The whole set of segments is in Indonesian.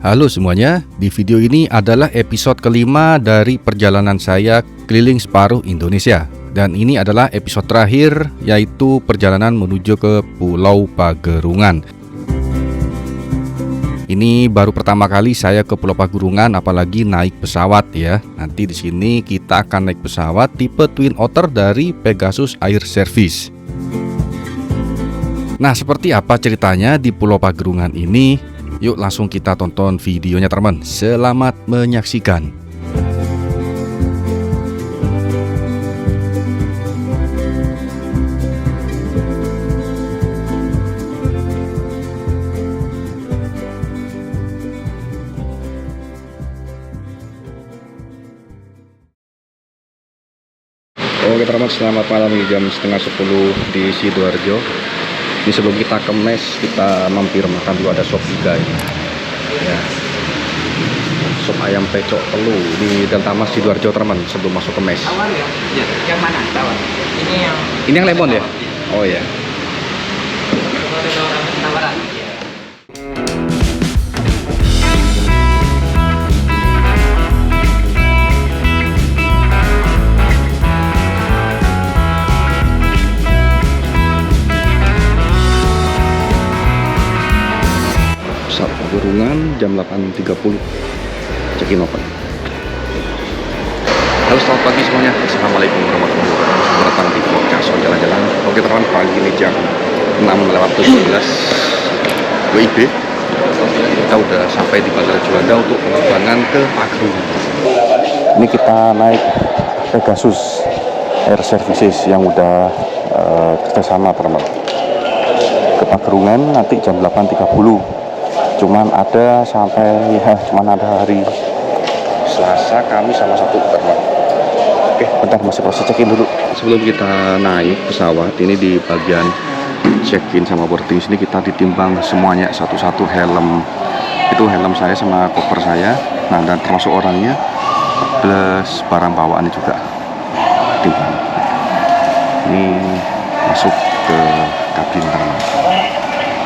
Halo semuanya, di video ini adalah episode kelima dari perjalanan saya keliling separuh Indonesia. Dan ini adalah episode terakhir, yaitu perjalanan menuju ke Pulau Pagerungan. Ini baru pertama kali saya ke Pulau Pagerungan, apalagi naik pesawat ya. Nanti di sini kita akan naik pesawat tipe Twin Otter dari Pegasus Air Service. Nah, seperti apa ceritanya di Pulau Pagerungan ini? Yuk langsung kita tonton videonya teman. Selamat menyaksikan. Oke teman, selamat malam di jam setengah 10 di Sidoarjo. Ini sebelum kita ke mes, kita mampir makan dulu, ada sop iga ini. Ya. Sop ayam pecok telu di Delta Mas Sidoarjo teman, sebelum masuk ke mes. Tawar ya? Ya. Yang mana? Tawar. Ini yang lemon ya? Oh ya. Tawaran. Pagerungan jam 8.30 check-in open. Halo, selamat pagi semuanya. Assalamualaikum warahmatullahi wabarakatuh. Selamat datang di podcast jalan-jalan. Oke teman, pagi ini jam 6.11 WIB. Kita udah sampai di Bandara Juanda untuk penerbangan ke Pagerungan. Ini kita naik Pegasus Air Services yang udah kerjasama teman. Ke Pagerungan nanti jam 8.30. Cuman ada sampai cuman ada hari Selasa, Kamis sama Sabtu teman. Oke, bentar masih proses check-in dulu. Sebelum kita naik pesawat, ini di bagian check-in sama boarding sini kita ditimbang semuanya satu-satu, helm. Itu helm saya sama koper saya. Nah, dan termasuk orangnya plus barang bawaannya juga timbang. Ini masuk ke kabin teman.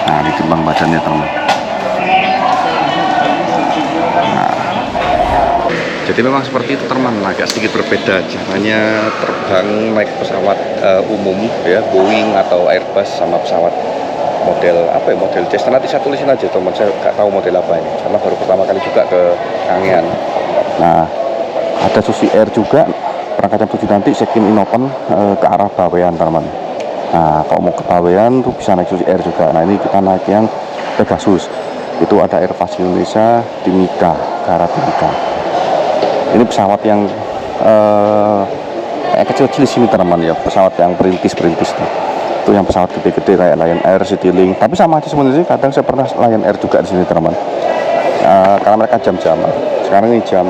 Nah, ditimbang badannya teman. Jadi memang seperti itu teman, agak sedikit berbeda caranya terbang naik pesawat umum ya, Boeing atau Airbus sama pesawat model apa ya, model Cessna. Nanti saya tulisin aja teman, saya nggak tahu model apa ini karena baru pertama kali juga ke Kangean. Nah, ada Susi Air juga, berangkat jam 7 nanti check-in open ke arah Bawean teman. Nah, kalau mau ke Bawean tuh bisa naik Susi Air juga. Nah, ini kita naik yang Pegasus, itu ada Airfast Indonesia Timika, ke arah Timika. Ini pesawat yang kayak kecil-kecil di sini teman ya, pesawat yang perintis tuh. Itu yang pesawat gede-gede kayak Lion Air, Citylink. Tapi sama aja sebenarnya, kadang saya pernah Lion Air juga di sini teman. Karena mereka jam-jaman. Sekarang ini jam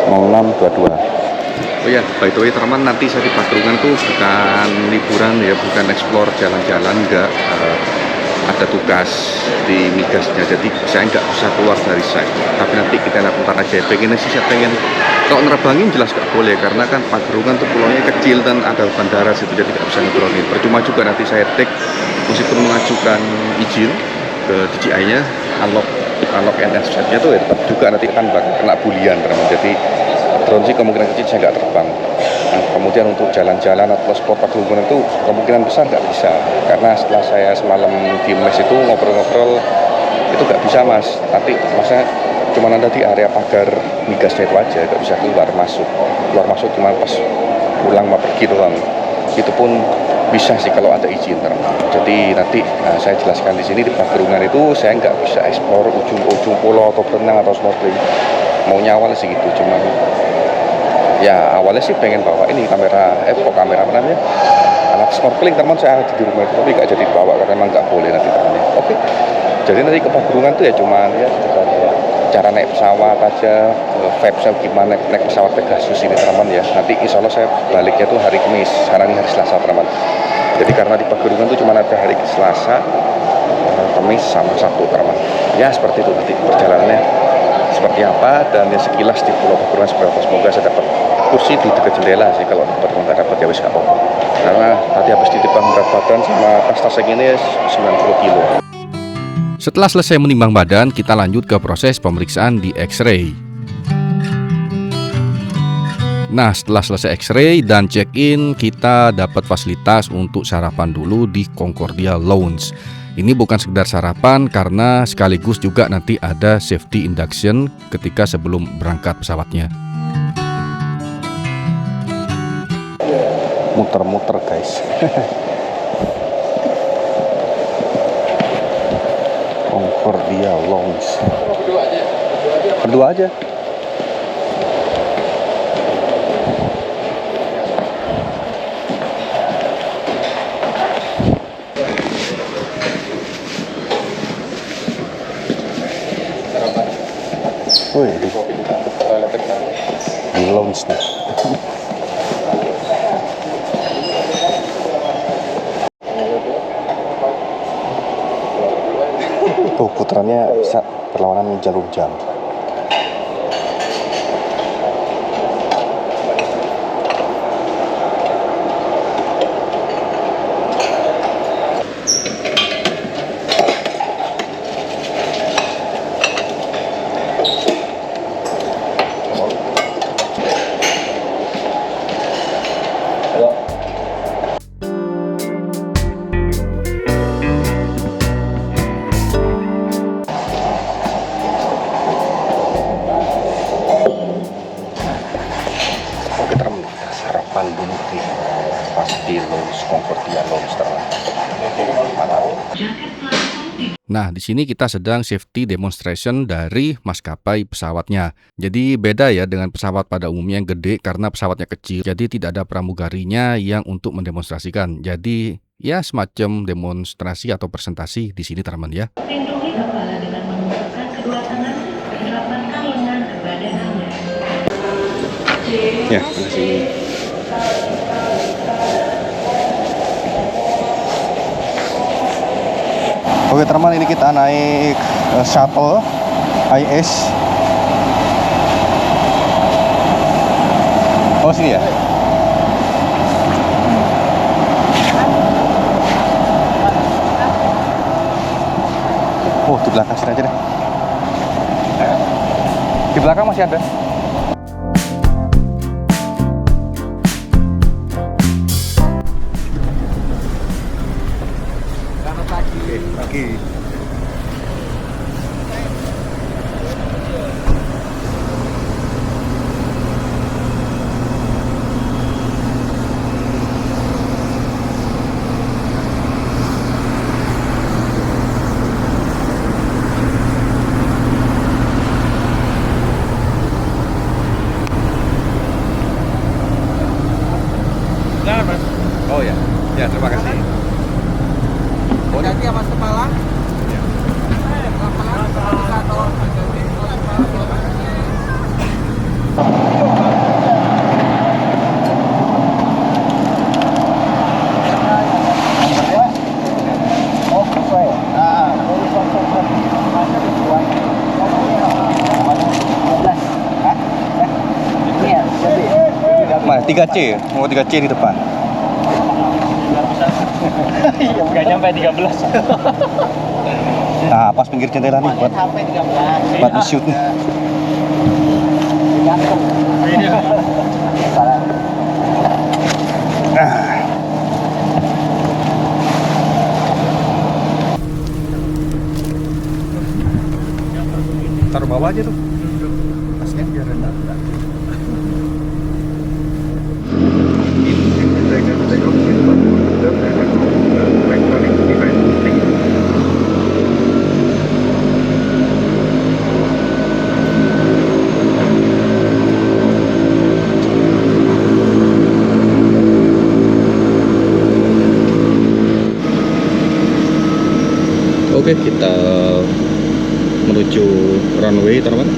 06.22. Oh ya, by the way teman, nanti saya di Pagerungan tuh bukan liburan ya, bukan explore jalan-jalan, enggak. Ada tugas di migasnya, jadi saya nggak bisa keluar dari site. Tapi nanti kita lakukan aja. Pengen sih, saya pengen kalau nerbangin jelas nggak boleh karena kan Pagerungan tuh pulaunya kecil dan ada bandara situ, jadi nggak bisa ngedronin. Percuma juga nanti saya take, meskipun mengajukan izin ke DJI-nya, unlock NSZ-nya tuh ya, tetap juga nanti akan kena bulian teman. Jadi drone sih kemungkinan kecil saya nggak terbang. Nah, kemudian untuk jalan-jalan atau sport Pagerungan itu kemungkinan besar nggak bisa, karena setelah saya semalam di mes itu ngobrol-ngobrol itu nggak bisa mas. Nanti masnya cuma ada di area pagar migasnya itu aja, nggak bisa keluar masuk cuma pas pulang mau pergi doang. Itu pun bisa sih kalau ada izin teman. Jadi nanti saya jelaskan di sini di Pagerungan itu saya nggak bisa eksplor ujung-ujung pulau atau berenang atau snorkeling. Maunya awalnya sih gitu, cuman ya awalnya sih pengen bawa ini kamera apa namanya, alat snorkeling teman. Saya ada di rumah itu tapi nggak jadi bawa karena memang nggak boleh nanti tangannya. Oke, jadi nanti ke Pagerungan tuh ya cuman ya cara naik pesawat aja, vibes-nya gimana naik pesawat Pegasus ini teman ya. Nanti insya Allah saya baliknya tuh hari Kamis, sekarang ini hari Selasa teman. Jadi karena di Pagerungan tuh cuma ada hari Selasa, Kamis sama Sabtu teman. Ya seperti itu nanti perjalanannya seperti apa, dan ya sekilas di Pulau Pagerungan seperti apa. Semoga saya dapat kursi di dekat jendela sih, kalau nggak dapat ya wis nggak apa-apa. Karena tadi habis ditipang berat badan sama tas-tas segini 90 kilo. Setelah selesai menimbang badan, kita lanjut ke proses pemeriksaan di X-ray. Nah, setelah selesai X-ray dan check-in, kita dapat fasilitas untuk sarapan dulu di Concordia Lounge. Ini bukan sekedar sarapan karena sekaligus juga nanti ada safety induction ketika sebelum berangkat pesawatnya. Muter-muter guys. Concordia Lounge. Berdua aja. Wih, di lounge nih. Tuh putarannya bisa perlawanan jalur jam. Sarapan dulu di pasti Lounge Concordia Lounge Nah, di sini kita sedang safety demonstration dari maskapai pesawatnya. Jadi beda ya dengan pesawat pada umumnya yang gede karena pesawatnya kecil. Jadi tidak ada pramugarinya yang untuk mendemonstrasikan. Jadi ya semacam demonstrasi atau presentasi di sini teman-teman ya. Lindungi kepala dengan menggunakan kedua tangan dan rapatkan lengan ke badan Anda. Ya, masih. Oke teman, ini kita naik shuttle IS. Oh sini ya. Oh di belakang sini aja deh. Di belakang masih ada. Pagi. Oh ya, ya terima kasih. Ganti ya Mas Kepala. Mas 3C, mau 3C di depan. Ya bukan nyampe 13. Nah, pas pinggir jendela nih buat Sampai 13. buat di-shoot nih. Taruh bawah aja tuh. Tasnya biar rendah. Oke, kita menuju runway, teman-teman.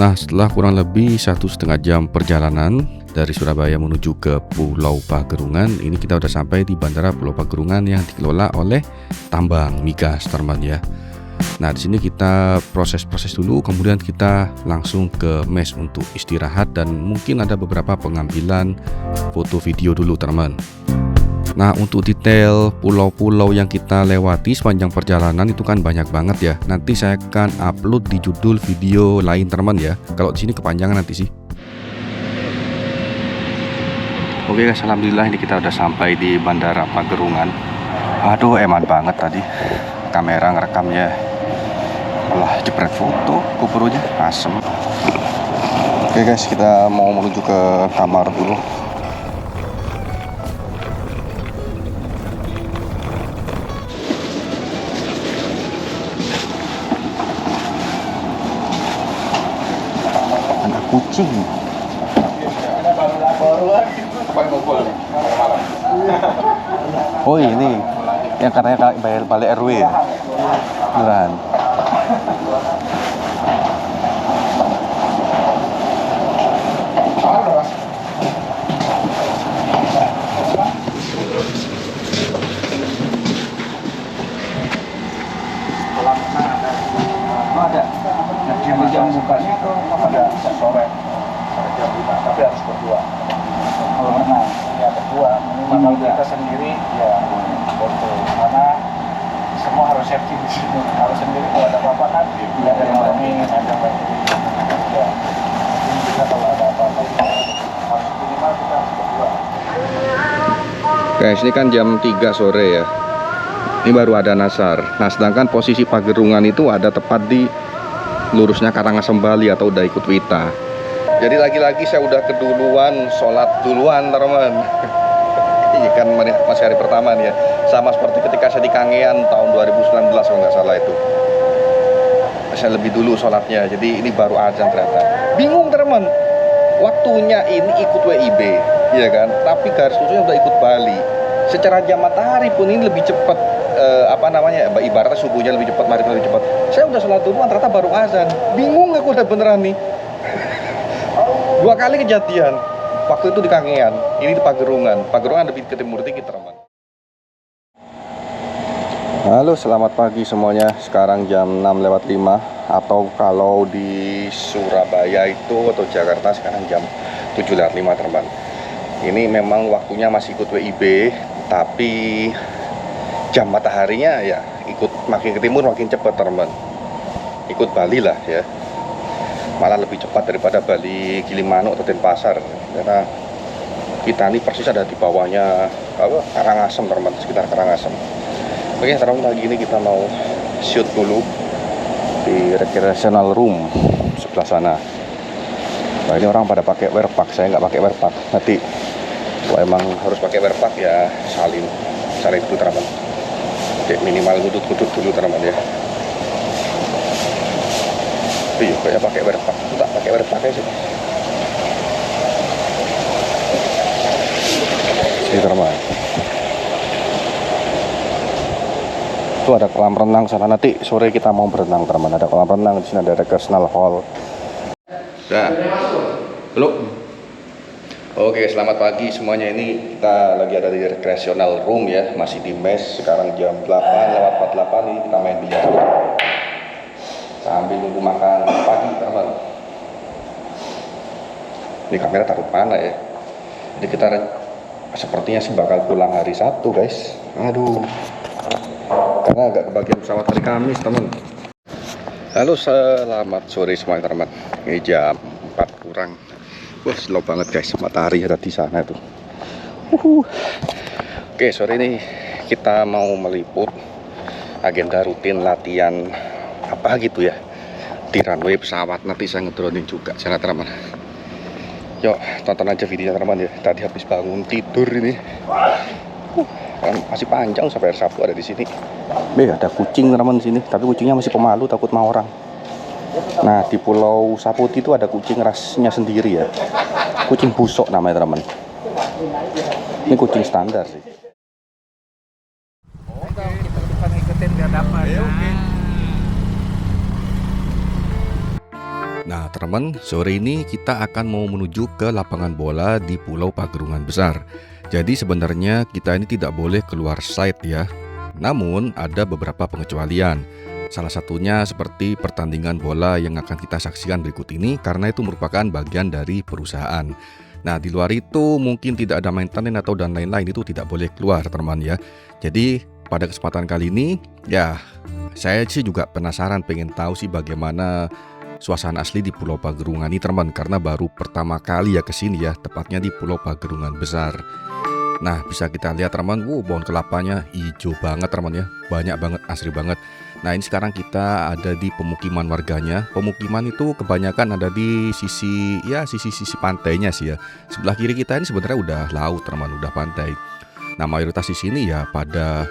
Nah, setelah kurang lebih 1,5 jam perjalanan dari Surabaya menuju ke Pulau Pagerungan, ini kita udah sampai di Bandara Pulau Pagerungan yang dikelola oleh Tambang Migas, teman ya. Nah, di sini kita proses-proses dulu, kemudian kita langsung ke mes untuk istirahat dan mungkin ada beberapa pengambilan foto video dulu, teman. Nah, untuk detail pulau-pulau yang kita lewati sepanjang perjalanan itu kan banyak banget ya. Nanti saya akan upload di judul video lain, teman ya. Kalau di sini kepanjangan nanti sih. Oke guys, alhamdulillah ini kita udah sampai di Bandara Pagerungan. Aduh, eman banget tadi kamera ngerekamnya, malah jepret foto GoPro-nya, asem. Oke guys, kita mau menuju ke kamar dulu. Ada kucing. Oh ini yang katanya bayar balik RW ya, beneran. Jam bukanya tuh ada sore jam 5, tapi harus berdua. Kalau renang ya berdua, minimal kita sendiri ya foto, karena semua harus safety di sini. Kalau sendiri kalau ada apa-apa kan nggak ada yang bantuin, ada yang bantuin. Ya, mungkin kita kalau ada apa-apa harus minimal kita harus berdua. Guys, ini kan jam 3 sore ya. Ini baru ada Nasar. Nah, sedangkan posisi Pagerungan itu ada tepat di lurusnya Karangasem Bali atau udah ikut Wita. Jadi lagi-lagi saya udah keduluan, sholat duluan, teman. Ini kan masih hari pertama nih ya. Sama seperti ketika saya di Kangean tahun 2019 kalau nggak salah itu. Saya lebih dulu sholatnya, jadi ini baru azan ternyata. Bingung teman, waktunya ini ikut WIB, ya kan? Tapi garis lurusnya udah ikut Bali. Secara jam matahari pun ini lebih cepat. Ibaratnya subuhnya lebih cepat, maghribnya lebih cepat. Saya udah sholat duluan, ternyata baru azan. Bingung aku udah beneran nih. 2 kali kejadian. Waktu itu di Kangean, ini di Pagerungan. Pagerungan lebih ke timur dikit, teman. Halo, selamat pagi semuanya. Sekarang jam 6:05, atau kalau di Surabaya itu atau Jakarta sekarang jam 7:05, teman. Ini memang waktunya masih ikut WIB, tapi jam mataharinya ya ikut makin ke timur makin cepat, teman. Ikut Bali lah ya, malah lebih cepat daripada Bali Gilimanuk atau Denpasar, karena kita ini persis ada di bawahnya Karangasem, teman, sekitar Karangasem. Oke, teman, pagi ini kita mau shoot dulu di recreational room sebelah sana. Nah, ini orang pada pakai wearpack, saya nggak pakai wearpack. Nanti kalau emang harus pakai wearpack ya salin dulu, teman. Oke, minimal ngudut dulu, teman ya. Iya, kayak pakai wearpack. Tak pakai wearpack aja sih. Ini, teman. Itu ada kolam renang sana. Nanti sore kita mau berenang, teman. Ada kolam renang di sini, ada recreational hall. Dah. Belum. Oke, selamat pagi semuanya. Ini kita lagi ada di recreational room ya, masih di mes. Sekarang jam 8:48, ini kita main biliar sambil nunggu makan pagi, teman. Ini kamera taruh mana ya? Jadi kita sepertinya sih bakal pulang hari Sabtu, guys. Aduh, karena agak kebagian pesawat hari Kamis, teman. Halo, selamat sore semuanya, teman. Ini jam 4 kurang. Wah, slow banget, guys. Matahari ada di sana tuh. Oke, sore ini kita mau meliput agenda rutin latihan apa gitu ya di runway pesawat. Nanti saya ngedronin juga, jangan, teman. Yuk, tonton aja videonya, teman ya. Tadi habis bangun tidur ini. Kan masih panjang sampai hari Sabtu ada di sini. Ada kucing, teman, di sini. Tapi kucingnya masih pemalu, takut sama orang. Nah, di Pulau Sapudi itu ada kucing rasnya sendiri ya. Kucing busok namanya, teman. Ini kucing standar sih. Kita ngikutin biar dapat. Nah teman, sore ini kita akan mau menuju ke lapangan bola di Pulau Pagerungan Besar. Jadi sebenarnya kita ini tidak boleh keluar site ya. Namun ada beberapa pengecualian. Salah satunya seperti pertandingan bola yang akan kita saksikan berikut ini karena itu merupakan bagian dari perusahaan. Nah di luar itu mungkin tidak ada maintenance atau dan lain-lain, itu tidak boleh keluar teman ya. Jadi pada kesempatan kali ini ya saya sih juga penasaran, pengen tahu sih bagaimana suasana asli di Pulau Pagerungan ini teman, karena baru pertama kali ya kesini ya, tepatnya di Pulau Pagerungan Besar. Nah bisa kita lihat teman, pohon kelapanya hijau banget teman ya, banyak banget, asri banget. Nah ini sekarang kita ada di pemukiman warganya. Pemukiman itu kebanyakan ada di sisi pantainya sih ya. Sebelah kiri kita ini sebenarnya udah laut teman, udah pantai. Nah mayoritas di sini ya pada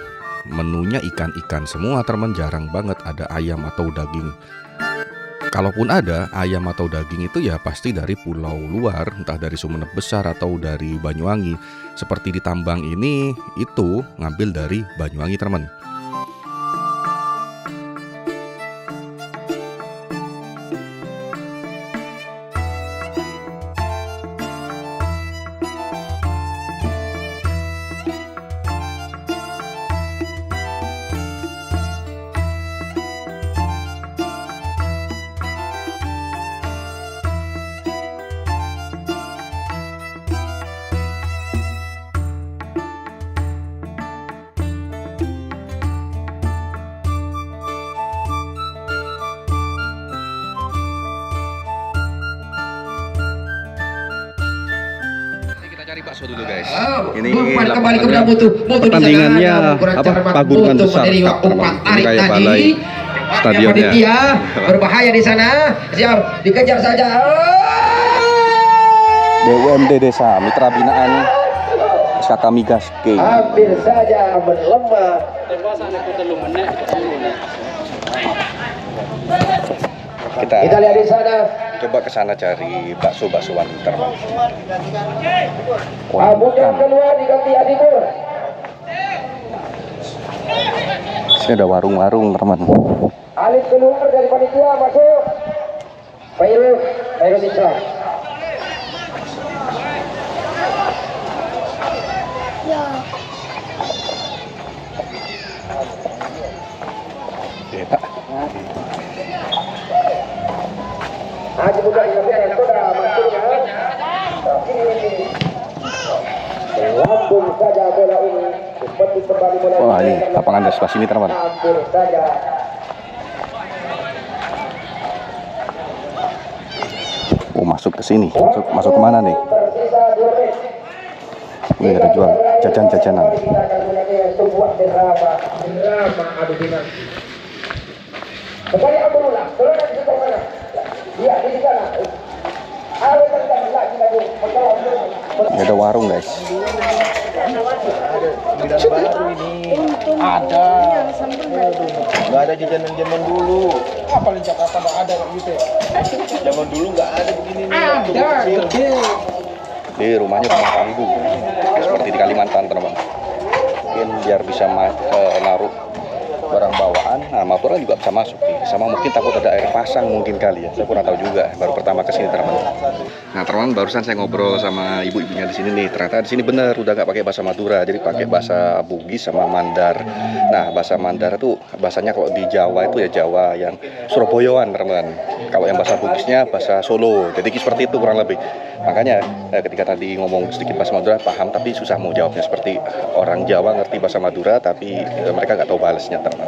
menunya ikan-ikan semua teman, jarang banget ada ayam atau daging. Kalaupun ada ayam atau daging itu ya pasti dari pulau luar, entah dari Sumeneb Besar atau dari Banyuwangi. Seperti di tambang ini itu ngambil dari Banyuwangi teman. Cari bakso dulu guys. Ini kembali ke dalam mutu pertandingannya Pagerungan Besar Cup, tarik kayak tadi. balai stadionnya. Panitia berbahaya di sana. Siap, dikejar saja. BUMD Desa Mitra Binaan SKK Migas K. Hampir saja melemah. Kita lihat di sana. Coba ke sana cari bakso-baksoan teman. Abu yang keluar diganti Adibur. Sini ada warung-warung teman. Alif keluar dari panitia masuk. Fairul Islam. Ya. Haji bukan yang sudah masuknya. Lambung saja bola ini seperti kembali bola. Wah ini lapangan dari sebelah sini teman. Hampir saja. Oh masuk ke sini. Masuk kemana nih? Tersisa 2 menit. Wih ada jual jajan-jajanan. Kita akan mulai sebuah drama adu dinam. Kembali Abdullah, tolong di sebelah mana? Iya, di sana. Ada tentang lagi. Ini ada warung guys. Ada. Nggak ada jajanan zaman dulu. Paling Jakarta nggak ada kayak gitu. Zaman dulu nggak ada begini nih. Ada, gede. Di rumahnya rumah panggung seperti di Kalimantan teman. Mungkin biar bisa naruh barang bawaan, nah motornya juga bisa masuk nih. Sama mungkin takut ada air pasang mungkin kali ya, saya kurang tahu juga, baru pertama kesini teman. Nah teman, barusan saya ngobrol sama ibu-ibunya di sini nih, ternyata di sini bener udah nggak pakai bahasa Madura, jadi pakai bahasa Bugis sama Mandar. Nah bahasa Mandar itu bahasanya kalau di Jawa itu ya Jawa yang Surabayaan teman. Kalau yang bahasa Bugisnya bahasa Solo, jadi seperti itu kurang lebih. Makanya ketika tadi ngomong sedikit bahasa Madura paham, tapi susah mau jawabnya, seperti orang Jawa ngerti bahasa Madura tapi mereka nggak tahu balasnya teman.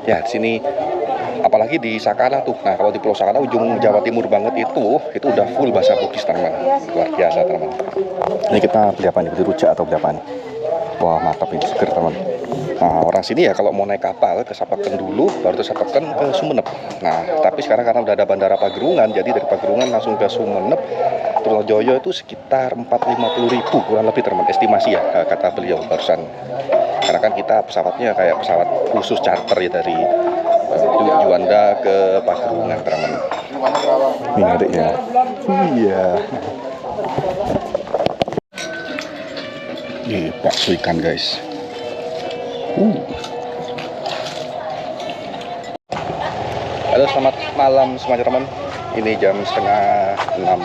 Ya di sini apalagi di Sakala tuh. Nah kalau di Pulau Sakala ujung Jawa Timur banget itu udah full bahasa Bugis teman. Luar biasa teman. Ini kita beli apa nih? Beli rujak atau beli apa nih? Wah mantap ini, seger teman. Nah orang sini ya kalau mau naik kapal ke Sapeken dulu, baru ke Sapeken ke Sumeneb. Nah tapi sekarang karena udah ada bandara Pagerungan, jadi dari Pagerungan langsung ke Sumeneb Trunojoyo itu sekitar 450.000 kurang lebih teman, estimasi ya kata beliau barusan. Karena kan kita pesawatnya kayak pesawat khusus charter ya dari Juanda ke Pagerungan teman. Ini adiknya. Iya. Ini bakso ikan guys. Halo, selamat malam semua teman. Ini jam setengah 6,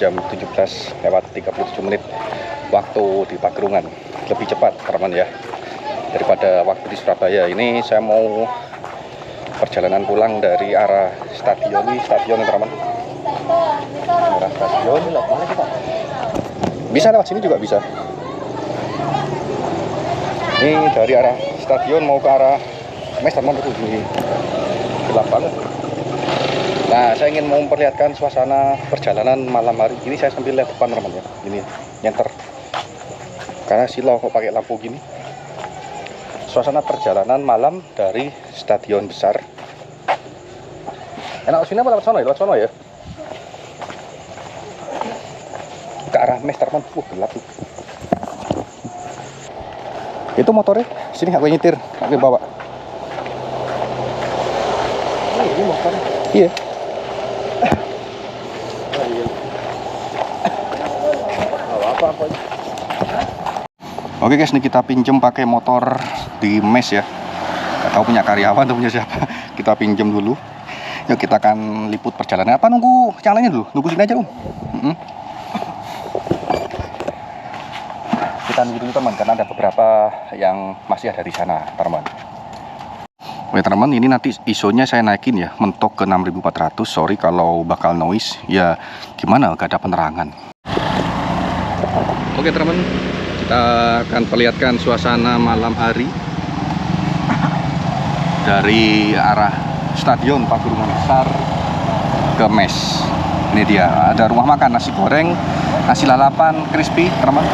jam 17:37 waktu di Pagerungan. Lebih cepat teman ya daripada waktu di Surabaya. Ini saya mau perjalanan pulang dari arah stadion teman. Arah stadion mana kita? Bisa lewat sini juga bisa. Ini dari arah stadion mau ke arah Mes teman, ini gelap banget. Nah, saya ingin memperlihatkan suasana perjalanan malam hari. Ini saya sambil lihat depan teman ya. Ini nyenter. Karena silau kok pakai lampu gini. Suasana perjalanan malam dari stadion besar. Enak sini apa lewat sono ya? Lewat sono ya. Ke arah Mes teman. Gelap tuh. Itu motornya. Sini aku nyetir, aku bawa. Oh, ini motornya. Iya. Oke guys, ini kita pinjem pakai motor di Mes ya. Gak tahu punya karyawan atau punya siapa. Kita pinjem dulu. Yuk kita akan liput perjalanan. Apa nunggu yang lainnya dulu? Nunggu sini aja Om. Kita nunggu dulu teman, karena ada beberapa yang masih ada di sana teman. Oke teman, ini nanti ISO-nya saya naikin ya, mentok ke 6400. Sorry kalau bakal noise. Ya gimana, gak ada penerangan. Oke teman, kita akan perlihatkan suasana malam hari dari arah stadion Pagerungan Besar ke Mes. Ini dia, ada rumah makan nasi goreng, nasi lalapan, crispy teman.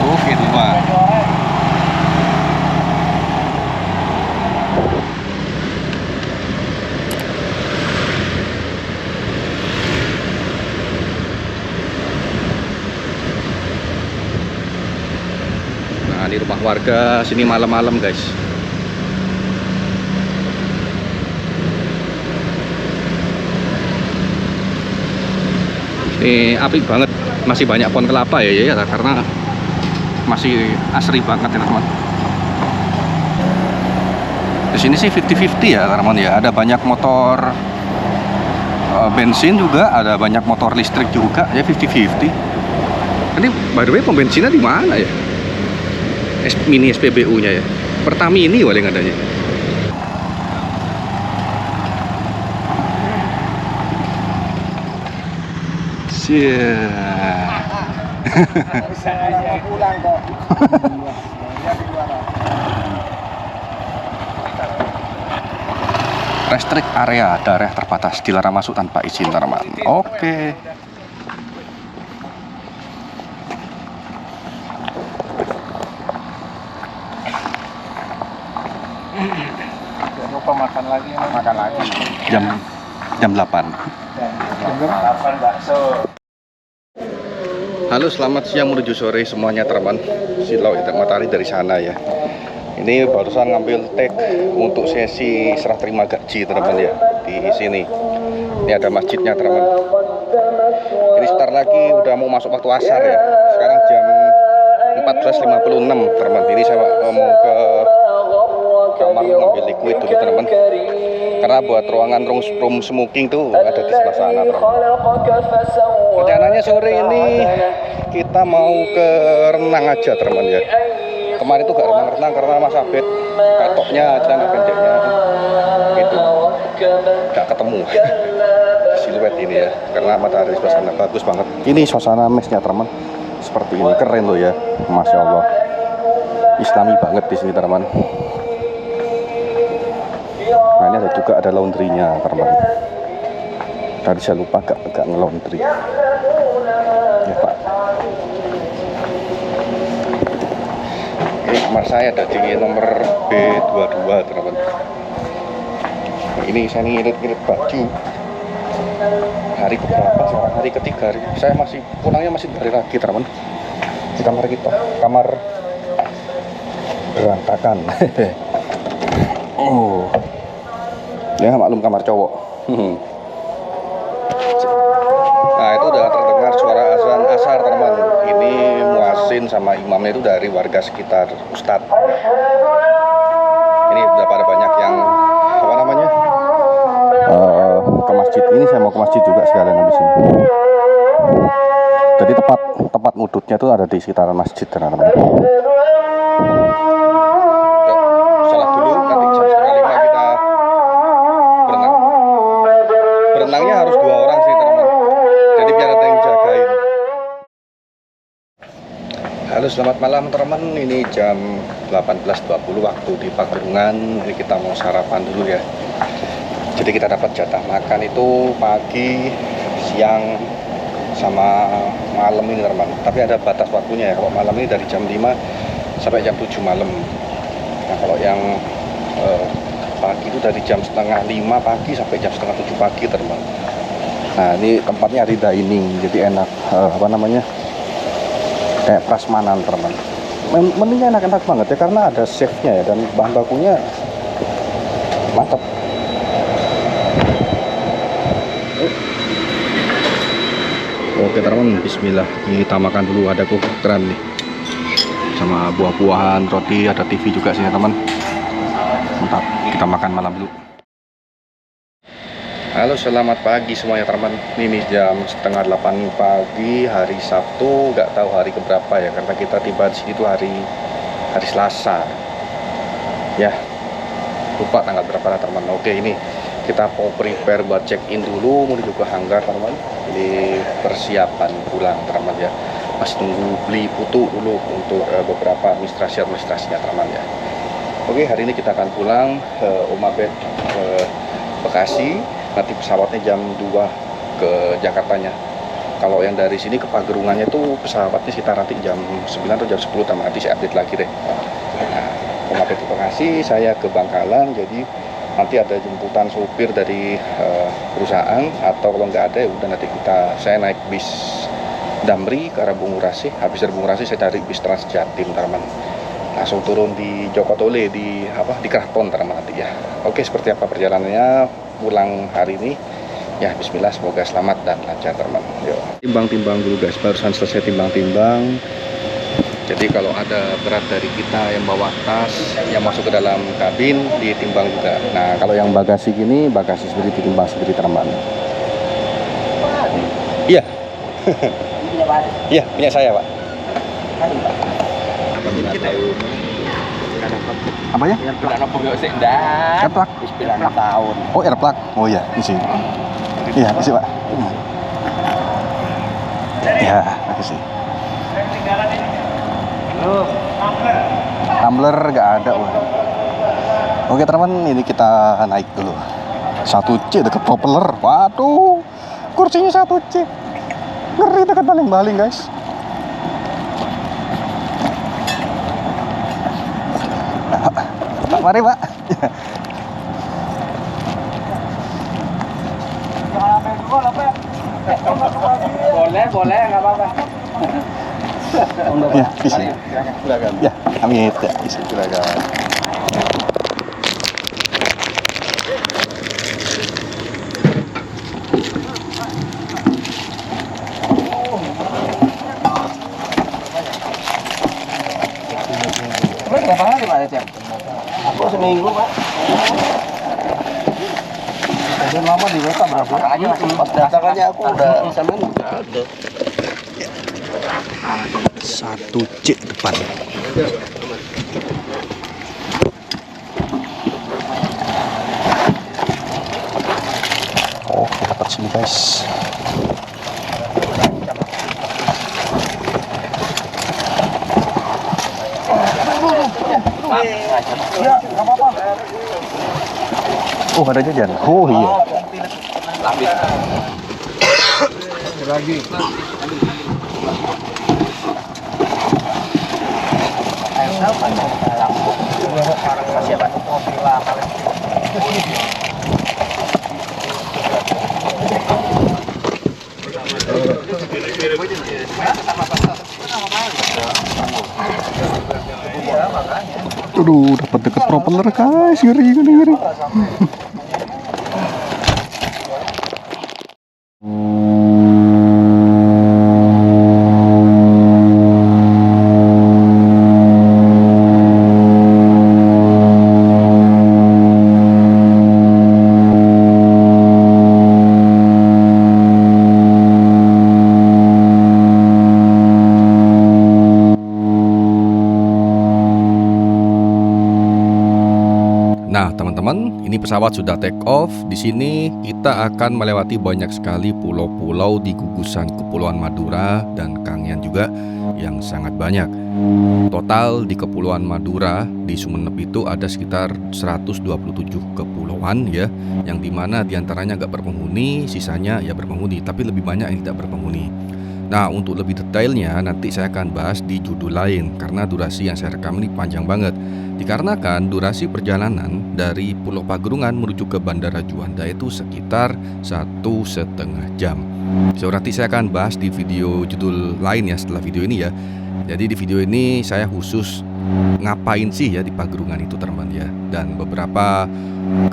Oke teman. Nah, di rumah warga sini malam-malam guys. Ini apik banget, masih banyak pohon kelapa ya, karena masih asri banget ya teman. Di sini sih 50-50 ya teman ya. Ada banyak motor bensin juga, ada banyak motor listrik juga ya, 50-50. Ini by the way pom bensinnya di mana ya? Mini SPBU-nya ya. Pertamini paling adanya. pulang kok. Restrik area, daerah terbatas, dilarang masuk tanpa izin teman. Oke. Jangan lupa makan lagi. Jam 8. Jam 8 bakso. Halo, selamat siang menuju sore semuanya teman. Silau ya, matahari dari sana ya. Ini barusan ngambil tag untuk sesi serah terima gaji teman ya di sini. Ini ada masjidnya teman. Ini sebentar lagi udah mau masuk waktu asar ya. Sekarang jam 14.56 teman. Ini saya mau ke kamar ngambil liquid dulu teman. Karena buat ruangan room smoking tuh ada di sebelah sana teman. Rencananya sore ini kita mau ke renang aja teman ya. Kemarin tuh gak renang-renang karena Mas Abed katoknya, celana pendeknya itu gak ketemu siluet ini ya, karena matahari sebelah sana bagus banget. Ini suasana mesnya teman, seperti ini, keren loh ya, Masya Allah, Islami banget di sini teman. Nah ini ada juga ada laundrynya teman. Tadi saya lupa gak nge-laundry ya Pak. Ini kamar saya ada di nomor B22 teman. Ini saya ngirit-ngirit baju hari keberapa sekarang, hari ketiga. Saya masih pulangnya masih dari lagi teman. Di kamar kita, kamar berantakan. Oh ya, maklum kamar cowok. Nah itu udah terdengar suara azan asar teman. Ini muazin sama imamnya itu dari warga sekitar Ustadz. Ini udah pada banyak yang apa namanya ke masjid. Ini saya mau ke masjid juga sekalian habis ini. Jadi tempat ngudutnya itu ada di sekitaran masjid, teman-teman. Salat dulu, nanti jam 4:30 kita berenang. Berenangnya harus 2 orang sih, teman-teman. Jadi biar ada yang jagain. Halo, selamat malam teman-teman. Ini jam 18.20 waktu di Pagerungan. Ini kita mau sarapan dulu ya. Jadi kita dapat jatah makan itu pagi, siang, sama malam ini teman. Tapi ada batas waktunya ya. Kalau malam ini dari jam 5 sampai jam 7 malam. Nah kalau yang pagi itu dari jam setengah 5 pagi sampai jam setengah 7 pagi teman. Nah ini tempatnya di dining, jadi enak. Apa namanya? Kayak prasmanan teman. Meningnya enak-enak banget ya karena ada chefnya ya, dan bahan bakunya mantap. Oke teman, bismillah. Kita makan dulu, ada kue keran nih sama buah-buahan, roti, ada TV juga sih teman. Mantap, kita makan malam dulu. Halo, selamat pagi semuanya teman. Ini jam setengah 8 pagi hari Sabtu, nggak tahu hari keberapa ya, karena kita tiba di sini tuh hari Selasa ya, lupa tanggal berapa lah teman. Oke, ini kita mau prepare buat check in dulu, menuju ke hanggar teman. Ini persiapan pulang teman ya, masih tunggu beli putu dulu untuk beberapa administrasinya teman ya. Oke, hari ini kita akan pulang Omabet ke Bekasi. Nanti pesawatnya jam 2 ke Jakartanya. Kalau yang dari sini ke Pagerungannya tuh pesawatnya sekitar nanti jam 9 atau jam 10 teman. Nanti saya update lagi deh. Nah, Omabet ke Bekasi, saya ke Bangkalan. Jadi nanti ada jemputan sopir dari perusahaan, atau kalau nggak ada ya udah nanti saya naik bis Damri ke arah Bungurasi. Habis dari Bungurasi saya cari bis Trans Jatim teman, langsung turun di Jokotole di Kraton teman nanti ya. Oke, seperti apa perjalanannya pulang hari ini ya, bismillah, semoga selamat dan lancar teman. Yuk timbang-timbang dulu guys, barusan selesai timbang-timbang. Jadi kalau ada berat dari kita yang bawa tas yang masuk ke dalam kabin ditimbang juga. Nah kalau yang bagasi gini, bagasi sendiri ditimbang sendiri teman. Iya. Iya, punya saya pak. Apa ya? Airplug. Tahun. Oh airplug. Oh iya, isi. Iya, isi pak. Ya, isi. Tumbler nggak ada. Wah. Oke teman, ini kita naik dulu. 1C dekat propeller. Waduh, kursinya 1C. Ngeri dekat baling-baling guys. Pak, mari pak. Boleh, nggak apa-apa. Ya, isi. Silakan. Ya, amit ya, isi. Silakan. Berapa hari Pak Cem? Aku seminggu Pak. Udah lama di WK berapa? Aja Mas. Datakannya aku udah sana ada. 1C depan. Oh, dapat sini guys. Oh, ada jajan. Oh iya. Lagi. Masih Pak. Aduh, dapat deket propeller guys, ngeri. teman-teman, ini pesawat sudah take off. Di sini kita akan melewati banyak sekali pulau-pulau di gugusan Kepulauan Madura dan Kangean juga yang sangat banyak. Total di Kepulauan Madura di Sumeneb itu ada sekitar 127 kepulauan ya, yang dimana diantaranya nggak berpenghuni, sisanya ya berpenghuni, tapi lebih banyak yang tidak berpenghuni. Nah, untuk lebih detailnya nanti saya akan bahas di judul lain karena durasi yang saya rekam ini panjang banget. Dikarenakan durasi perjalanan dari Pulau Pagerungan menuju ke Bandara Juanda itu sekitar 1,5 jam. So, nanti saya akan bahas di video judul lain ya setelah video ini ya. Jadi di video ini saya khusus ngapain sih ya di Pagerungan itu teman ya. Dan beberapa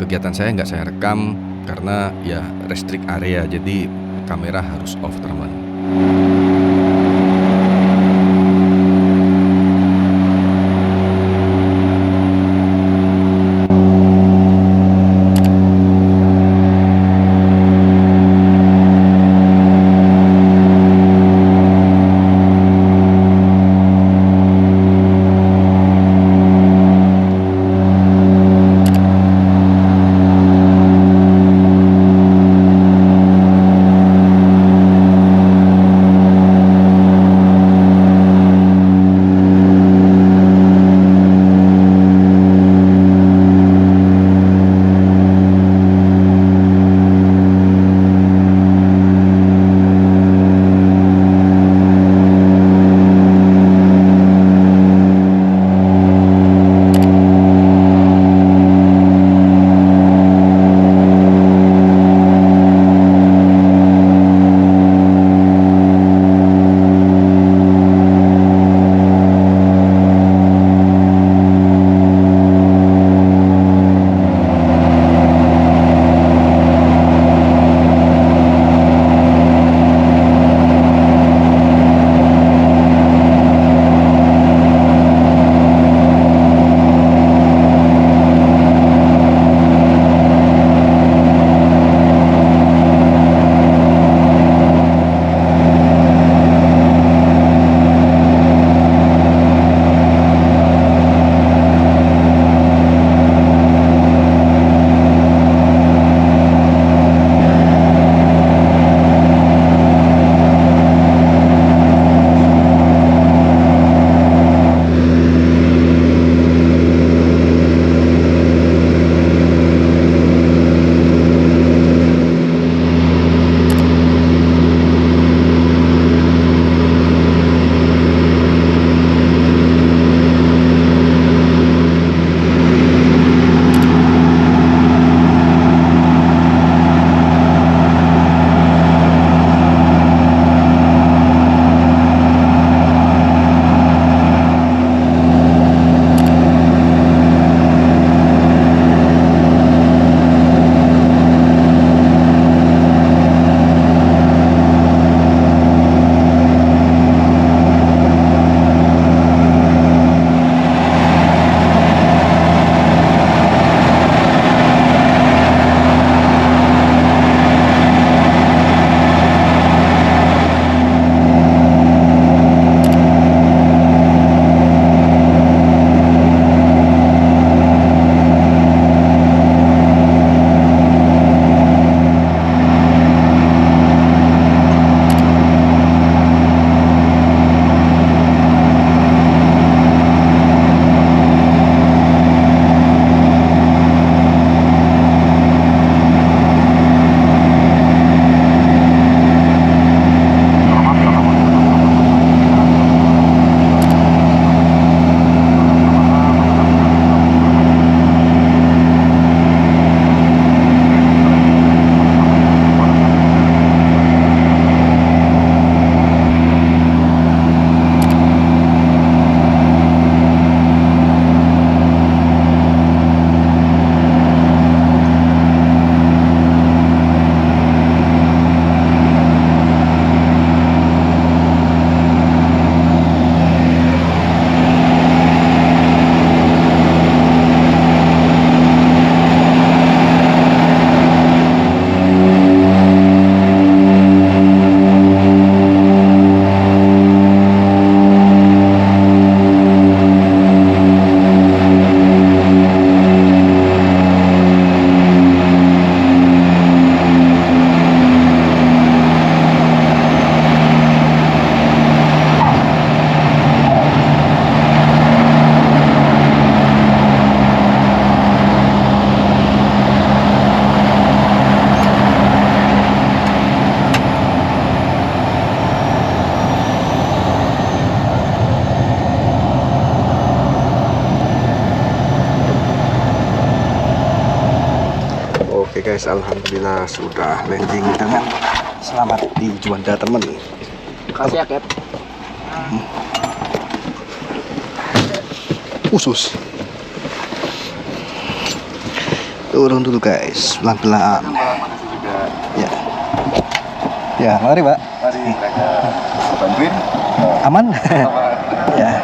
kegiatan saya nggak saya rekam karena ya restrict area, jadi kamera harus off teman. guys, alhamdulillah sudah landing dengan selamat di Juanda teman. Kasih ya, Cap. Khusus. Turun dulu guys, pelan-pelan. Ya. Ya, mari Pak. Mari mereka bantuin. Aman? Ya.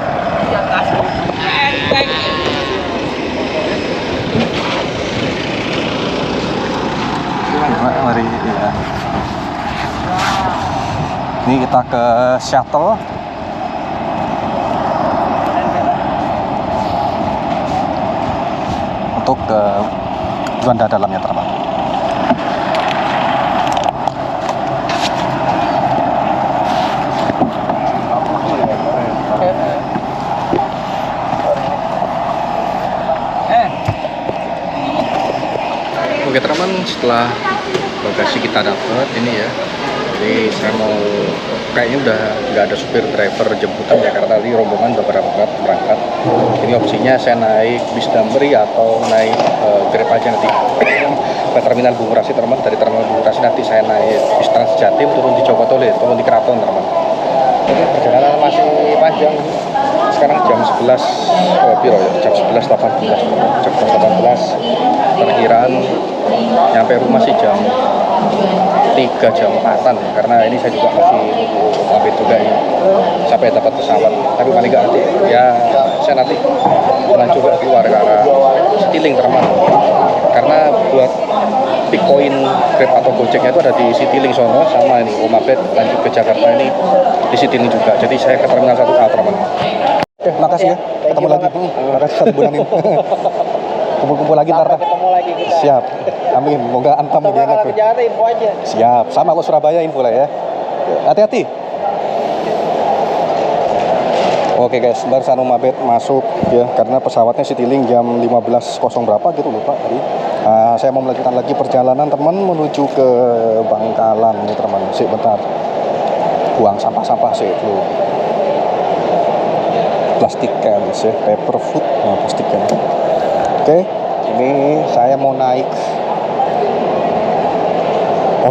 Mari ya. Ini kita ke shuttle. Untuk ke Juanda dalamnya teman. Oke teman, setelah bagasi kita dapat ini ya, jadi saya mau kayaknya udah nggak ada supir driver jemputan ya karena tadi rombongan udah pada berangkat. Ini opsinya saya naik bis Damri atau naik Grab aja nanti ke terminal Bungurasi teman. Dari terminal Bungurasi nanti saya naik bis Trans Jatim turun di Joko Tole, turun di Keraton teman. Jadi perjalanan masih panjang. Sekarang jam 11 biro ya, jam 11.18 jam 11.18 perkiraan nyampe rumah sih jam 3 jam 4-an ya, karena ini saya juga masih update juga ini sampai dapat pesawat, tapi paling nggak nanti ya saya nanti jalan juga keluar ke arah Citylink teman, karena buat pick point Grab atau Gojeknya itu ada di Citylink sono, sama ini Om Abed lanjut ke Jakarta ini di Citylink juga, jadi saya ke terminal 1A teman. Makasih ya, ketemu lagi. Makasih satu bulan ini. Kumpul-kumpul lagi ntar. Ketemu lagi kita. Siap, amin. Moga antam Atau lebih enak. kalau kerjaan info aja. Siap, sama kok Surabaya info lah ya. Hati-hati. Oke guys, barusan Om Abed masuk ya, karena pesawatnya Citylink jam 15.00 berapa gitu lupa tadi. Saya mau melanjutkan lagi perjalanan teman menuju ke Bangkalan nih teman. Sik bentar. Buang sampah-sampah sih dulu. Plastik cans ya, paper food, plastik can. Oke, ini saya mau naik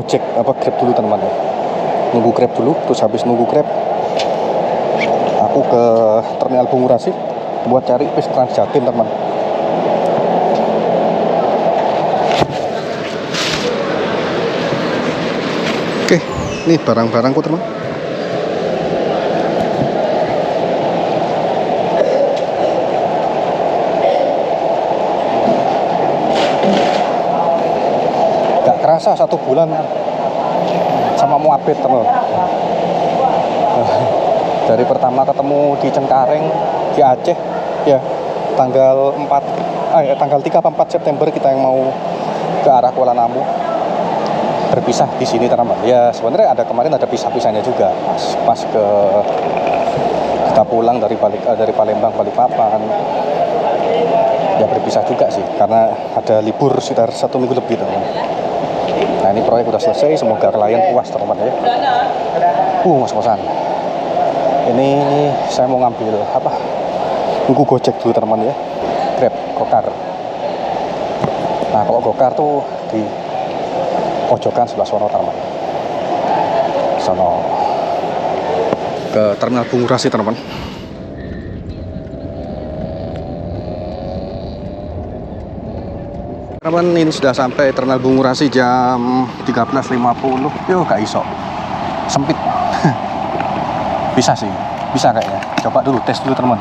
ojek apa Grab dulu teman ya. Nunggu Grab dulu, terus habis nunggu Grab aku ke terminal Bungurasi buat cari bis Trans Jatim teman. Oke, ini barang-barangku teman. Kerasa 1 bulan sama Muabed teman. Dari pertama ketemu di Cengkareng di Aceh ya, tanggal 3 apa 4 September kita yang mau ke arah Kuala Namu, berpisah di sini teman. Ya sebenarnya kemarin ada pisah-pisahnya juga pas ke kita pulang dari Palembang Balikpapan ya, berpisah juga sih karena ada libur sekitar 1 minggu lebih teman. Nah ini proyek udah selesai, semoga klien puas teman ya. Ngos-ngosan. Ini saya mau ngambil nunggu Gojek dulu teman ya, Grab, Gokar. Nah kalau Gokar tuh di pojokan sebelah sono teman. Sono ke terminal Bungurasi teman. Teman, ini sudah sampai terminal Bungurasi jam 13.50. Yo gak iso, sempit. Bisa sih, bisa kayaknya. Coba dulu, tes dulu teman.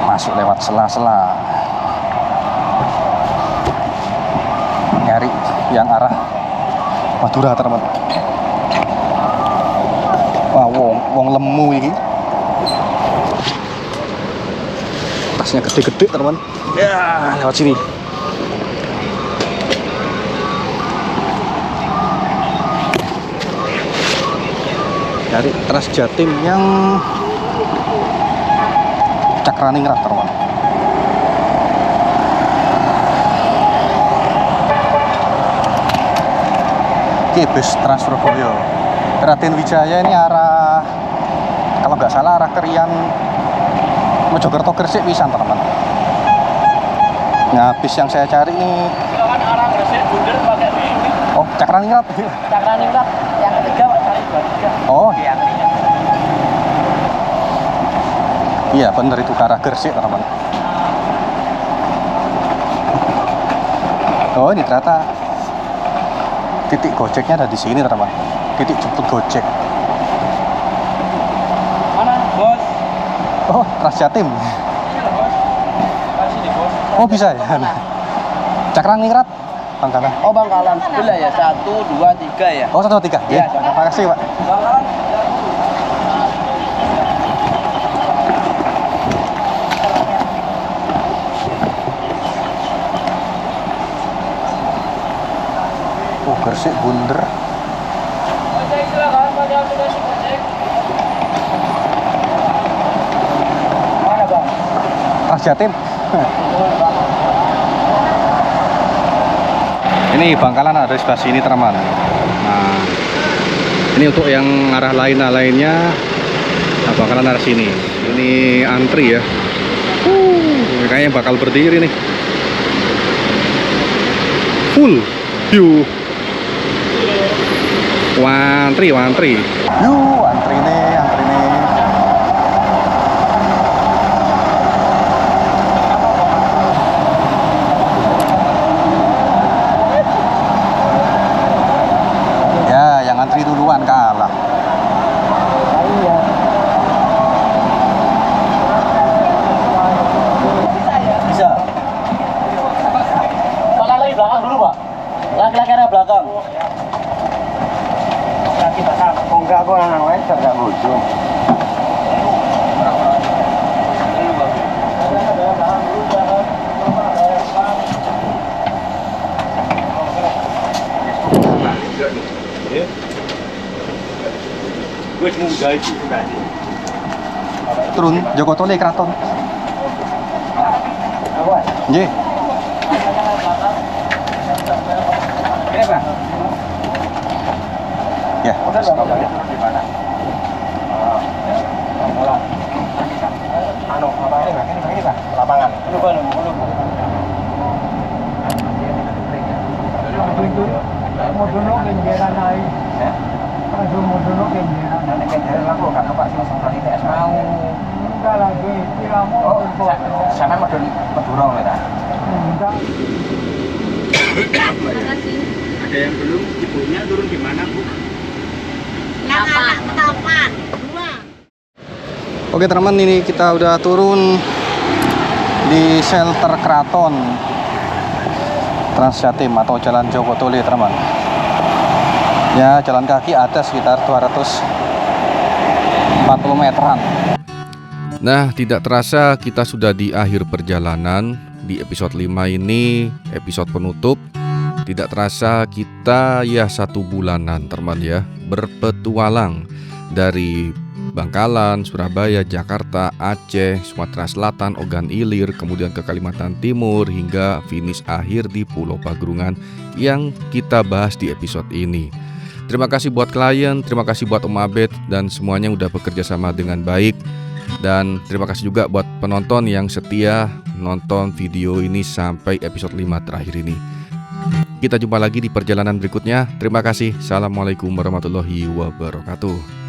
Masuk lewat sela-sela, nyari yang arah Madura teman. Wah, wong lemu ini. Tasnya gede-gede teman. Ya, lewat sini. Dari Trans Jatim yang Cakraningrat teman. Ini bus Trans Surabaya Raden Wijaya, ini arah kalau nggak salah arah Kerian Mojokerto Gresik pisan teman. Nah bis yang saya cari ini Arah Gresik Bunder pakai Cakraningrat. Cakraningrat yang ketiga Pak, kali 23. Oh, Di antrinya. iya bener itu ke arah Gresik teman. Oh ini ternyata titik gojeknya ada di sini teman. Titik jemput gojek. Mana, Bos? Oh Transjatim. Ini loh, Bos. Kasih sini, Bos. Oh bisa ya. Cakraningrat Bangkalan. Oh, Bangkalan. Bila ya, 1, 2, 3 ya. Oh 1, 2, 3. Iya, Terima kasih Pak. Bangkalan. Oh Gresik bunder. Gojek silakan, pakai aplikasi Gojek. Mana, Bang? Transjatim. Ini Bangkalan ada di sebelah sini teman. Nah, ini untuk yang arah lainnya, nah Bangkalan arah sini. Ini antri ya. Kayaknya bakal berdiri nih. Full. Yuh. Wantri. Yuh, antri nih. Ya, yang antri duluan kalah. Bisa. Pak lagi belakang dulu, Pak. Laki-laki arah belakang. Laki belakang. Oh enggak, aku anak wecer enggak lucu. Wis munggah iki tadi. Turun Joko Tole Kraton. Apa? Nggih. Ini, Pak. Ya. Udah Bapak turun di mana? Mulai. Anu, apa ini, Pak? Ini, Pak. Lapangan. Modono kenjeran ae. Aduh modono kenjeran. Nanti kendaraan aku kan Pak sing sampai TS mau. Enggak lagi, kiramu Oh, sana Madura ya. enggak. Ada yang belum, ibunya turun di mana, Bu? Oke teman, ini kita udah turun di shelter Kraton Transjatim atau Jalan Joko Tole teman. Ya jalan kaki ada sekitar 240 meteran. Nah, tidak terasa kita sudah di akhir perjalanan. Di episode 5 ini, episode penutup. Tidak terasa kita ya 1 bulanan teman ya, berpetualang dari Bangkalan, Surabaya, Jakarta, Aceh, Sumatera Selatan, Ogan Ilir, kemudian ke Kalimantan Timur, hingga finish akhir di Pulau Pagerungan yang kita bahas di episode ini. Terima kasih buat klien, terima kasih buat Om Abed, dan semuanya udah bekerja sama dengan baik. Dan terima kasih juga buat penonton yang setia nonton video ini sampai episode 5 terakhir ini. Kita jumpa lagi di perjalanan berikutnya. Terima kasih. Assalamualaikum warahmatullahi wabarakatuh.